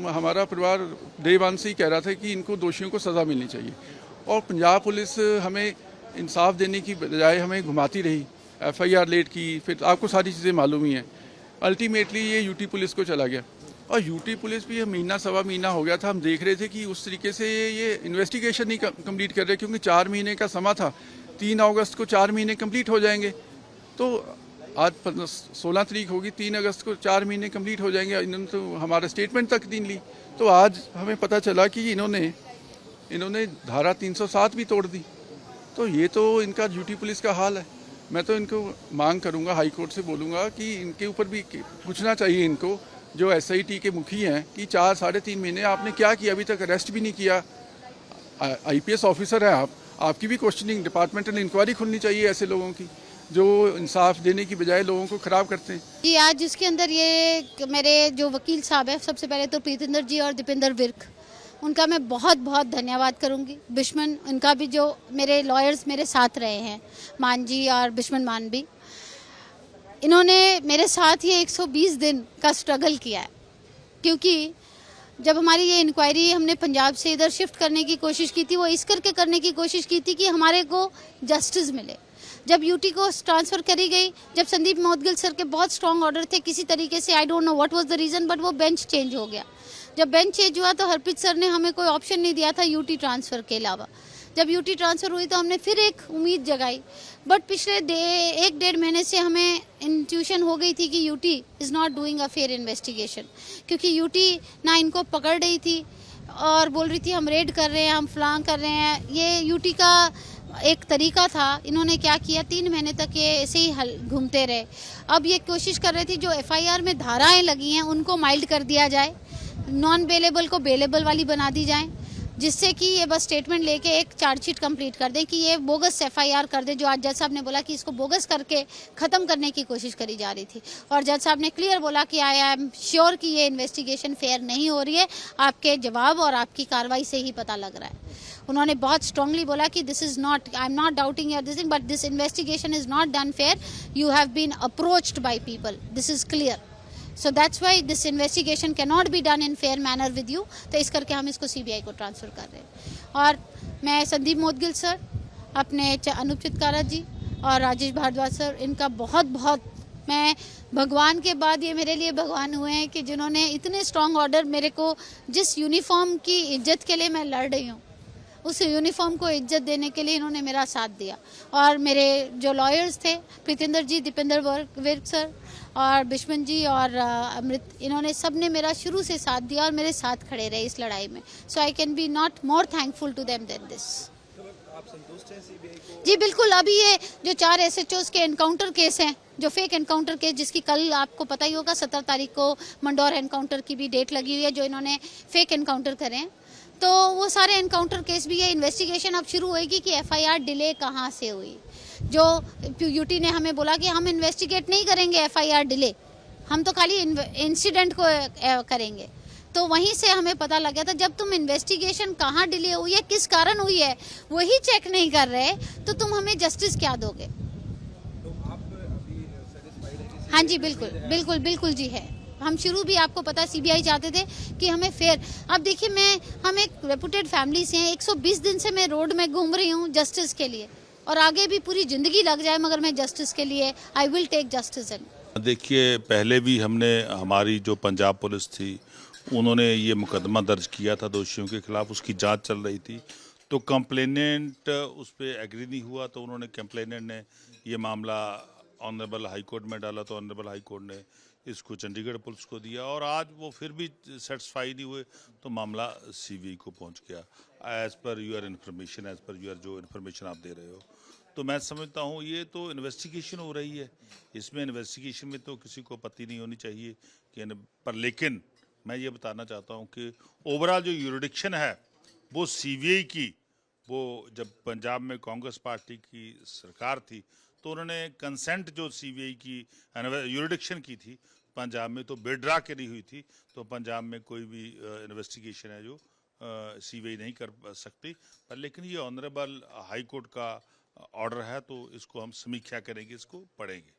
हमारा परिवार देवान से ही कह रहा था कि इनको दोषियों को सज़ा मिलनी चाहिए और पंजाब पुलिस हमें इंसाफ देने की बजाय हमें घुमाती रही। एफआईआर लेट की, फिर आपको सारी चीज़ें मालूम ही हैं। अल्टीमेटली ये यूटी पुलिस को चला गया और यूटी पुलिस भी महीना सवा महीना हो गया था। हम देख रहे थे कि उस तरीके से ये इन्वेस्टिगेशन नहीं कंप्लीट कर रहे, क्योंकि 4 महीने का समा था। 3 अगस्त को 4 महीने कंप्लीट हो जाएंगे, तो आज 16 तारीख होगी, 3 अगस्त को 4 महीने कंप्लीट हो जाएंगे। इन्होंने तो हमारा स्टेटमेंट तक नहीं ली। तो आज हमें पता चला कि इन्होंने धारा 307 भी तोड़ दी। तो ये तो इनका ड्यूटी पुलिस का हाल है। मैं तो इनको मांग करूंगा, हाई कोर्ट से बोलूंगा कि इनके ऊपर भी पूछना चाहिए इनको, जो एसआईटी के मुखी हैं, कि 4 साढ़े 3 महीने आपने क्या किया, अभी तक अरेस्ट भी नहीं किया। आईपीएस ऑफिसर हैं आप, आपकी भी क्वेश्चनिंग, डिपार्टमेंटल इंक्वायरी खुलनी चाहिए ऐसे लोगों की जो इंसाफ देने की बजाय लोगों को खराब करते हैं। जी, आज इसके अंदर ये मेरे जो वकील साहब हैं, सबसे पहले तो प्रीतिंदर जी और दीपेंद्र विर्क, उनका मैं बहुत बहुत धन्यवाद करूंगी। बिश्मन, उनका भी, जो मेरे लॉयर्स मेरे साथ रहे हैं, मान जी और बिश्मन मान भी, इन्होंने मेरे साथ ये 120 दिन का स्ट्रगल किया है। क्योंकि जब हमारी ये इंक्वायरी हमने पंजाब से इधर शिफ्ट करने की कोशिश की थी, वो इस करके करने की कोशिश की थी कि हमारे को जस्टिस मिले। जब यूटी को ट्रांसफ़र करी गई, जब संदीप मोदगिल सर के बहुत स्ट्रॉन्ग ऑर्डर थे, किसी तरीके से I don't know what was the reason, but वो बेंच चेंज हो गया। जब बेंच चेंज हुआ तो हरप्रीत सर ने हमें कोई ऑप्शन नहीं दिया था यूटी ट्रांसफ़र के अलावा। जब यूटी ट्रांसफ़र हुई तो हमने फिर एक उम्मीद जगाई, बट पिछले 1-1.5 महीने से हमें इंट्यूशन हो गई थी कि UT is not doing a fair investigation. क्योंकि यूटी ना इनको पकड़ रही थी और बोल रही थी हम रेड कर रहे हैं, हम फलां कर रहे हैं। ये यूटी का एक तरीका था। इन्होंने क्या किया, 3 महीने तक ये ऐसे ही घूमते रहे। अब ये कोशिश कर रहे थे जो एफआईआर में धाराएं लगी हैं उनको माइल्ड कर दिया जाए, नॉन बेलेबल को बेलेबल वाली बना दी जाए, जिससे कि ये बस स्टेटमेंट लेके एक चार्जशीट कंप्लीट कर दें कि ये बोगस एफआईआर कर दे, जो आज जज साहब ने बोला कि इसको बोगस करके ख़त्म करने की कोशिश करी जा रही थी। और जज साहब ने क्लियर बोला कि आई एम श्योर कि ये इन्वेस्टिगेशन फेयर नहीं हो रही है, आपके जवाब और आपकी कार्रवाई से ही पता लग रहा है। उन्होंने बहुत स्ट्रांगली बोला कि this is not, I am not doubting your this thing, but this investigation is not done fair, you have been approached by people, this is clear, so that's why this investigation can not be done in fair manner with you. तो इस करके हम इसको CBI को transfer कर रहे हैं। और मैं संदीप मोदगिल सर, अपने अनूप चितकारा जी और राजेश भारद्वाज सर, इनका बहुत बहुत, मैं भगवान के बाद ये मेरे लिए भगवान हुए हैं कि जिन्होंने इतने स्ट्रॉन्ग ऑर्डर मेरे को, जिस यूनिफॉर्म की इज्जत के लिए मैं लड़ रही हूँ, उस यूनिफॉर्म को इज्जत देने के लिए इन्होंने मेरा साथ दिया। और मेरे जो लॉयर्स थे, प्रीतिंदर जी, दीपेंद्र विर्क सर और बिश्मन जी और अमृत, इन्होंने सब ने मेरा शुरू से साथ दिया और मेरे साथ खड़े रहे इस लड़ाई में। So I can be not more thankful to them than this. आप संतुष्ट हैं सीबीआई को? जी बिल्कुल। अभी ये जो 4 एसएचओस के एनकाउंटर केस हैं, जो फेक एनकाउंटर केस, जिसकी कल आपको पता ही होगा 17 तारीख को मंडौर एनकाउंटर की भी डेट लगी हुई है, जो इन्होंने फेक एनकाउंटर करे हैं, तो वो सारे एनकाउंटर केस भी है। इन्वेस्टिगेशन अब शुरू होएगी कि एफआईआर डिले कहाँ से हुई। जो यूटी ने हमें बोला कि हम इन्वेस्टिगेट नहीं करेंगे एफआईआर डिले, हम तो खाली इंसिडेंट को करेंगे, तो वहीं से हमें पता लग गया था जब तुम इन्वेस्टिगेशन कहाँ डिले हुई है, किस कारण हुई है, वही चेक नहीं कर रहे, तो तुम हमें जस्टिस क्या दोगे। तो आप अभी सैटिस्फाइड हैं कि? हाँ जी, बिल्कुल बिल्कुल बिल्कुल जी है। हम शुरू भी, आपको पता है, सीबीआई चाहते थे कि हमें फेयर। अब देखिए, हम एक रेपुटेड फैमिली से हैं, 120 दिन से मैं रोड में घूम रही हूँ जस्टिस के लिए, और आगे भी पूरी ज़िंदगी लग जाए मगर मैं जस्टिस के लिए, आई विल टेक जस्टिस। देखिए, पहले भी हमारी जो पंजाब पुलिस थी, उन्होंने ये मुकदमा दर्ज किया था दोषियों के खिलाफ, उसकी जांच चल रही थी। तो कंप्लेनेंट उस पर एग्री नहीं हुआ, तो उन्होंने, कंप्लेनेंट ने ये मामला ऑनरेबल हाई कोर्ट में डाला, तो ऑनरेबल हाई कोर्ट ने इसको चंडीगढ़ पुलिस को दिया, और आज वो फिर भी सेटिस्फाई नहीं हुए, तो मामला सीबीआई को पहुंच गया। As per your information, as per your जो इन्फॉर्मेशन आप दे रहे हो, तो मैं समझता हूँ ये तो इन्वेस्टिगेशन हो रही है, इसमें इन्वेस्टिगेशन में तो किसी को आपत्ति नहीं होनी चाहिए कि, पर लेकिन मैं ये बताना चाहता हूँ कि ओवरऑल जो यूरिडिक्शन है वो सीबीआई की, वो जब पंजाब में कांग्रेस पार्टी की सरकार थी तो उन्होंने कंसेंट जो सीबीआई की यूरिडिक्शन की थी पंजाब में, तो बेड्रा करी हुई थी, तो पंजाब में कोई भी इन्वेस्टिगेशन है जो सीबीआई नहीं कर सकती। पर लेकिन ये ऑनरेबल हाई कोर्ट का ऑर्डर है, तो इसको हम समीक्षा करेंगे, इसको पढ़ेंगे।